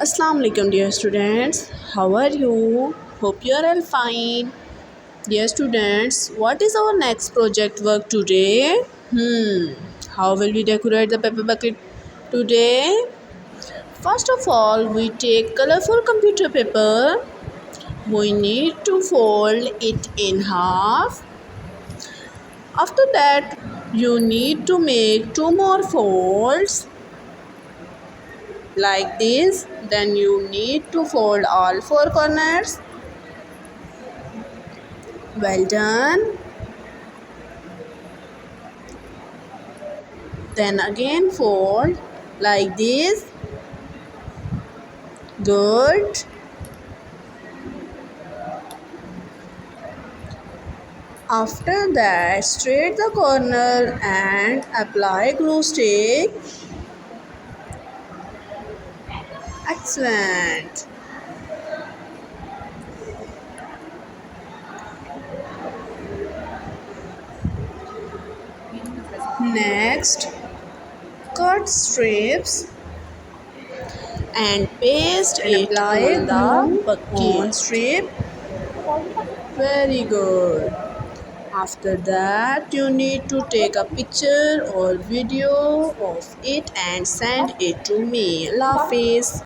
Assalamu alaikum dear students. How are you? Hope you are all fine. Dear students, what is our next project work today? How will we decorate the paper bucket today? First of all, we take colorful computer paper. We need to fold it in half. After that, you need to make two more folds like this. Then you need to fold all four corners. Well done. Then again fold like this. Good. After that, straight the corner and apply glue stick. Excellent. Next, cut strips and paste and it on the bucket strip. Very good. After that, you need to take a picture or video of it and send it to me. Allah Hafiz.